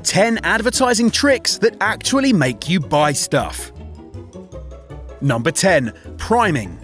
10 advertising tricks that actually make you buy stuff. Number 10. Priming.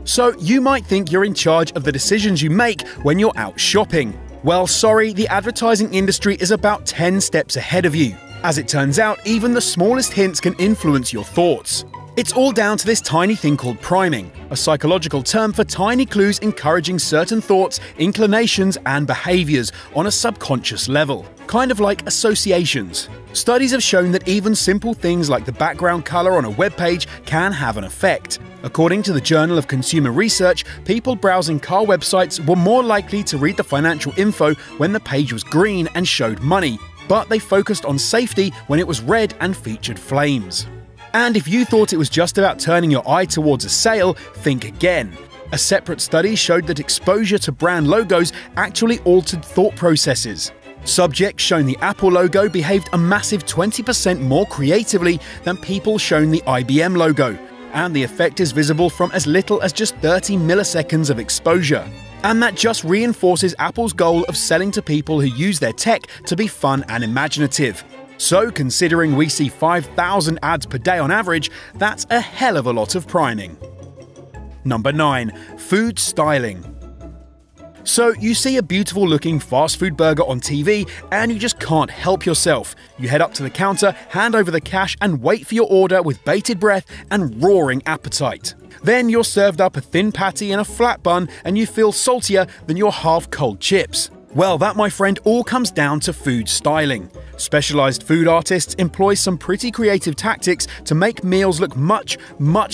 So you might think you're in charge of the decisions you make when you're out shopping. Well, sorry, the advertising industry is about 10 steps ahead of you. As it turns out, even the smallest hints can influence your thoughts. It's all down to this tiny thing called priming, a psychological term for tiny clues encouraging certain thoughts, inclinations, and behaviors on a subconscious level, kind of like associations. Studies have shown that even simple things like the background color on a web page can have an effect. According to the Journal of Consumer Research, people browsing car websites were more likely to read the financial info when the page was green and showed money, but they focused on safety when it was red and featured flames. And if you thought it was just about turning your eye towards a sale, think again. A separate study showed that exposure to brand logos actually altered thought processes. Subjects shown the Apple logo behaved a massive 20% more creatively than people shown the IBM logo, and the effect is visible from as little as just 30 milliseconds of exposure. And that just reinforces Apple's goal of selling to people who use their tech to be fun and imaginative. So, considering we see 5,000 ads per day on average, that's a hell of a lot of priming. Number 9. Food styling. So, you see a beautiful looking fast food burger on TV and you just can't help yourself. You head up to the counter, hand over the cash and wait for your order with bated breath and roaring appetite. Then you're served up a thin patty and a flat bun and you feel saltier than your half-cold chips. Well, that, my friend, all comes down to food styling. Specialized food artists employ some pretty creative tactics to make meals look much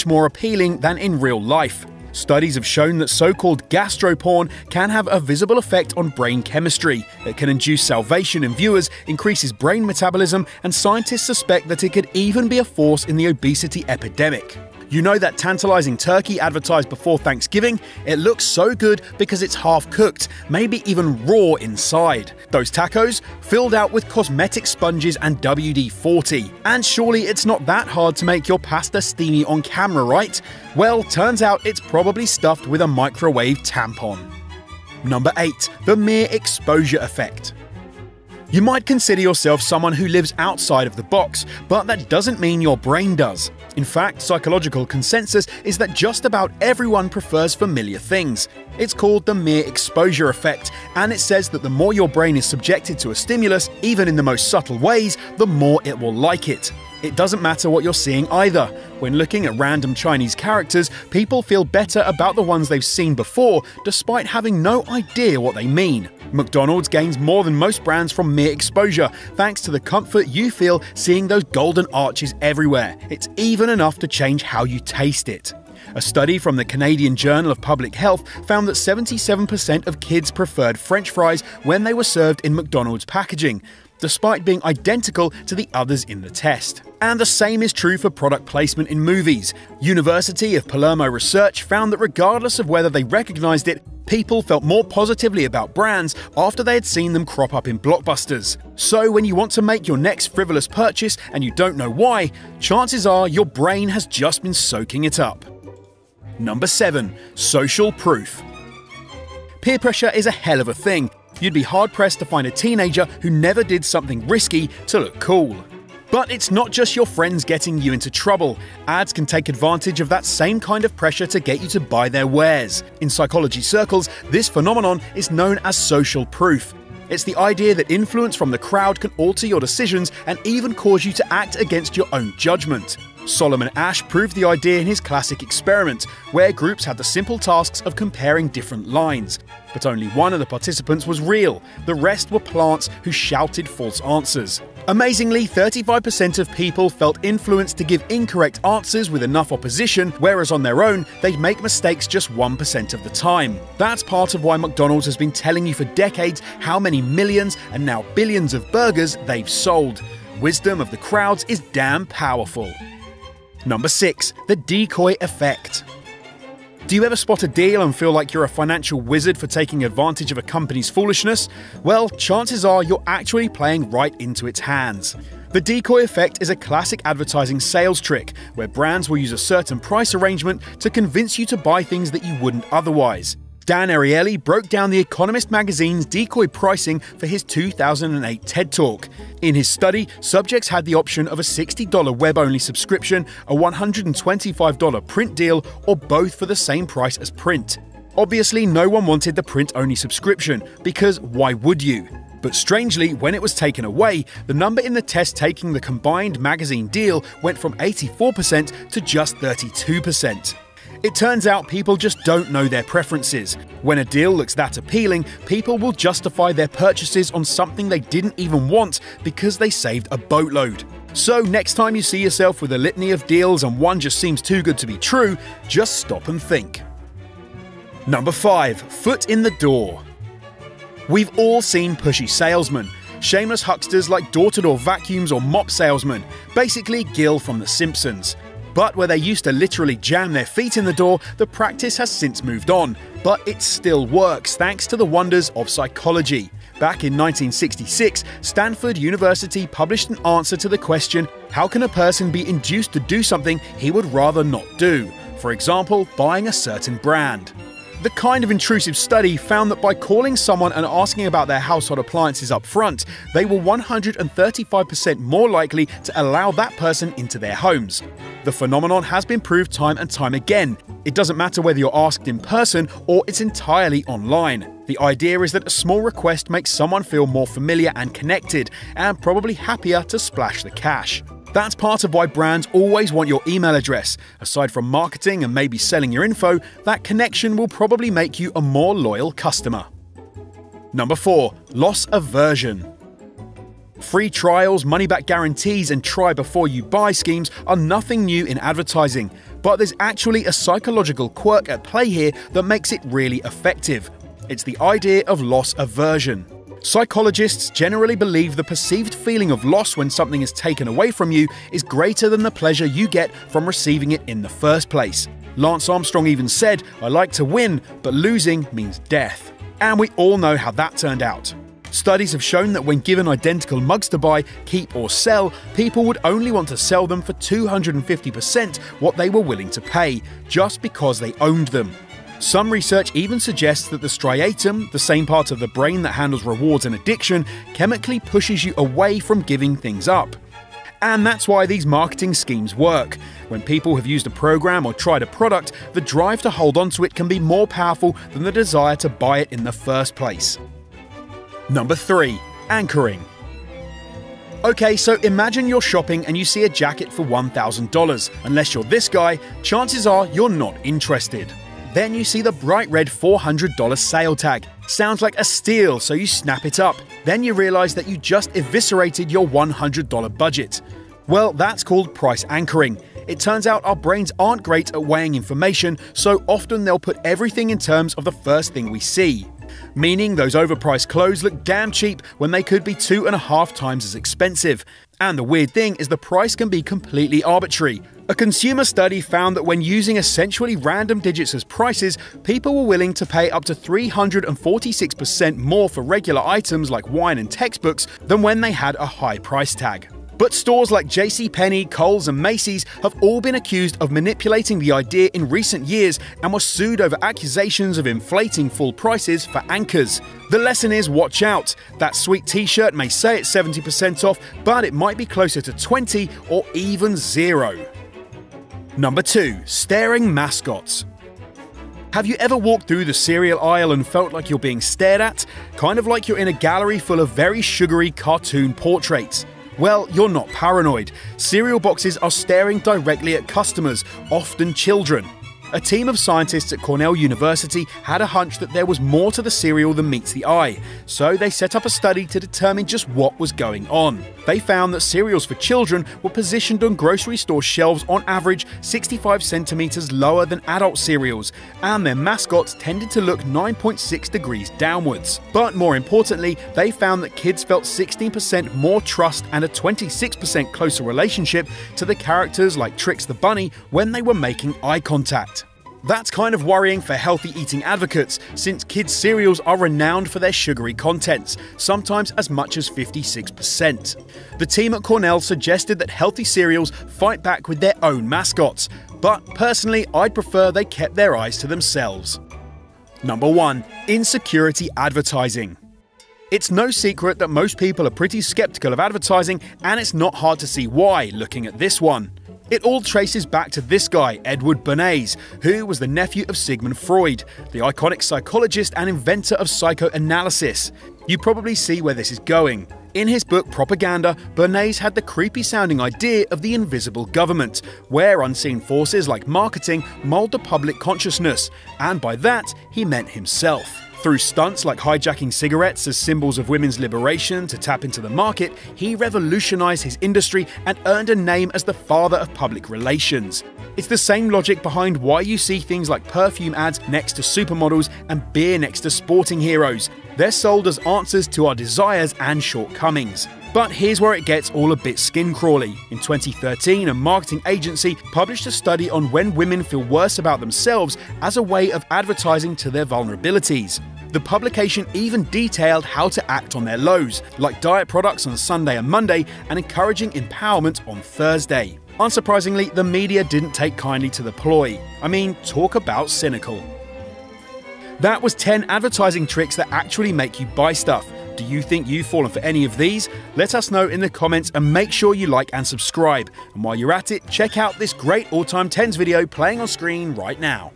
more appealing than in real life. Studies have shown that so-called gastroporn can have a visible effect on brain chemistry. It can induce salivation in viewers, increases brain metabolism, and scientists suspect that it could even be a force in the obesity epidemic. You know that tantalizing turkey advertised before Thanksgiving? It looks so good because it's half-cooked, maybe even raw inside. Those tacos? Filled out with cosmetic sponges and WD-40. And surely it's not that hard to make your pasta steamy on camera, right? Well, turns out it's probably stuffed with a microwave tampon. Number 8. The mere exposure effect. You might consider yourself someone who lives outside of the box, but that doesn't mean your brain does. In fact, psychological consensus is that just about everyone prefers familiar things. It's called the mere exposure effect, and it says that the more your brain is subjected to a stimulus, even in the most subtle ways, the more it will like it. It doesn't matter what you're seeing either. When looking at random Chinese characters, people feel better about the ones they've seen before, despite having no idea what they mean. McDonald's gains more than most brands from mere exposure, thanks to the comfort you feel seeing those golden arches everywhere. It's even enough to change how you taste it. A study from the Canadian Journal of Public Health found that 77% of kids preferred French fries when they were served in McDonald's packaging, despite being identical to the others in the test. And the same is true for product placement in movies. University of Palermo research found that regardless of whether they recognized it, people felt more positively about brands after they had seen them crop up in blockbusters. So when you want to make your next frivolous purchase and you don't know why, chances are your brain has just been soaking it up. Number 7. Social proof. Peer pressure is a hell of a thing. You'd be hard-pressed to find a teenager who never did something risky to look cool. But it's not just your friends getting you into trouble. Ads can take advantage of that same kind of pressure to get you to buy their wares. In psychology circles, this phenomenon is known as social proof. It's the idea that influence from the crowd can alter your decisions and even cause you to act against your own judgment. Solomon Asch proved the idea in his classic experiment, where groups had the simple tasks of comparing different lines. But only one of the participants was real, the rest were plants who shouted false answers. Amazingly, 35% of people felt influenced to give incorrect answers with enough opposition, whereas on their own, they'd make mistakes just 1% of the time. That's part of why McDonald's has been telling you for decades how many millions and now billions of burgers they've sold. Wisdom of the crowds is damn powerful. Number 6. The decoy effect. Do you ever spot a deal and feel like you're a financial wizard for taking advantage of a company's foolishness? Well, chances are you're actually playing right into its hands. The decoy effect is a classic advertising sales trick, where brands will use a certain price arrangement to convince you to buy things that you wouldn't otherwise. Dan Ariely broke down The Economist magazine's decoy pricing for his 2008 TED Talk. In his study, subjects had the option of a $60 web-only subscription, a $125 print deal, or both for the same price as print. Obviously, no one wanted the print-only subscription, because why would you? But strangely, when it was taken away, the number in the test taking the combined magazine deal went from 84% to just 32%. It turns out people just don't know their preferences. When a deal looks that appealing, people will justify their purchases on something they didn't even want because they saved a boatload. So next time you see yourself with a litany of deals and one just seems too good to be true, just stop and think. Number 5. Foot in the door. We've all seen pushy salesmen, shameless hucksters like door-to-door vacuums or mop salesmen, basically Gil from The Simpsons. But where they used to literally jam their feet in the door, the practice has since moved on. But it still works thanks to the wonders of psychology. Back in 1966, Stanford University published an answer to the question, how can a person be induced to do something he would rather not do? For example, buying a certain brand. The kind of intrusive study found that by calling someone and asking about their household appliances up front, they were 135% more likely to allow that person into their homes. The phenomenon has been proved time and time again. It doesn't matter whether you're asked in person or it's entirely online. The idea is that a small request makes someone feel more familiar and connected, and probably happier to splash the cash. That's part of why brands always want your email address. Aside from marketing and maybe selling your info, that connection will probably make you a more loyal customer. Number 4. Loss aversion. Free trials, money-back guarantees, and try before you buy schemes are nothing new in advertising, but there's actually a psychological quirk at play here that makes it really effective. It's the idea of loss aversion. Psychologists generally believe the perceived feeling of loss when something is taken away from you is greater than the pleasure you get from receiving it in the first place. Lance Armstrong even said, "I like to win, but losing means death." And we all know how that turned out. Studies have shown that when given identical mugs to buy, keep or sell, people would only want to sell them for 250% what they were willing to pay, just because they owned them. Some research even suggests that the striatum, the same part of the brain that handles rewards and addiction, chemically pushes you away from giving things up. And that's why these marketing schemes work. When people have used a program or tried a product, the drive to hold onto it can be more powerful than the desire to buy it in the first place. Number 3. Anchoring. Okay, so imagine you're shopping and you see a jacket for $1,000. Unless you're this guy, chances are you're not interested. Then you see the bright red $400 sale tag. Sounds like a steal, so you snap it up. Then you realize that you just eviscerated your $100 budget. Well, that's called price anchoring. It turns out our brains aren't great at weighing information, so often they'll put everything in terms of the first thing we see. Meaning those overpriced clothes look damn cheap when they could be 2.5 times as expensive. And the weird thing is the price can be completely arbitrary. A consumer study found that when using essentially random digits as prices, people were willing to pay up to 346% more for regular items like wine and textbooks than when they had a high price tag. But stores like JCPenney, Kohl's and Macy's have all been accused of manipulating the idea in recent years and were sued over accusations of inflating full prices for anchors. The lesson is watch out. That sweet t-shirt may say it's 70% off, but it might be closer to 20 or even 0. Number 2. Staring mascots. Have you ever walked through the cereal aisle and felt like you're being stared at? Kind of like you're in a gallery full of very sugary cartoon portraits. Well, you're not paranoid. Cereal boxes are staring directly at customers, often children. A team of scientists at Cornell University had a hunch that there was more to the cereal than meets the eye, so they set up a study to determine just what was going on. They found that cereals for children were positioned on grocery store shelves on average 65 centimeters lower than adult cereals, and their mascots tended to look 9.6 degrees downwards. But more importantly, they found that kids felt 16% more trust and a 26% closer relationship to the characters like Trix the Bunny when they were making eye contact. That's kind of worrying for healthy eating advocates, since kids' cereals are renowned for their sugary contents, sometimes as much as 56%. The team at Cornell suggested that healthy cereals fight back with their own mascots, but personally I'd prefer they kept their eyes to themselves. Number 1. Insecurity advertising. It's no secret that most people are pretty skeptical of advertising, and it's not hard to see why looking at this one. It all traces back to this guy, Edward Bernays, who was the nephew of Sigmund Freud, the iconic psychologist and inventor of psychoanalysis. You probably see where this is going. In his book Propaganda, Bernays had the creepy-sounding idea of the invisible government, where unseen forces like marketing mold the public consciousness, and by that, he meant himself. Through stunts like hijacking cigarettes as symbols of women's liberation to tap into the market, he revolutionized his industry and earned a name as the father of public relations. It's the same logic behind why you see things like perfume ads next to supermodels and beer next to sporting heroes. They're sold as answers to our desires and shortcomings. But here's where it gets all a bit skin-crawly. In 2013, a marketing agency published a study on when women feel worse about themselves as a way of advertising to their vulnerabilities. The publication even detailed how to act on their lows, like diet products on Sunday and Monday and encouraging empowerment on Thursday. Unsurprisingly, the media didn't take kindly to the ploy. I mean, talk about cynical. That was 10 advertising tricks that actually make you buy stuff. Do you think you've fallen for any of these? Let us know in the comments and make sure you like and subscribe. And while you're at it, check out this great all-time 10s video playing on screen right now.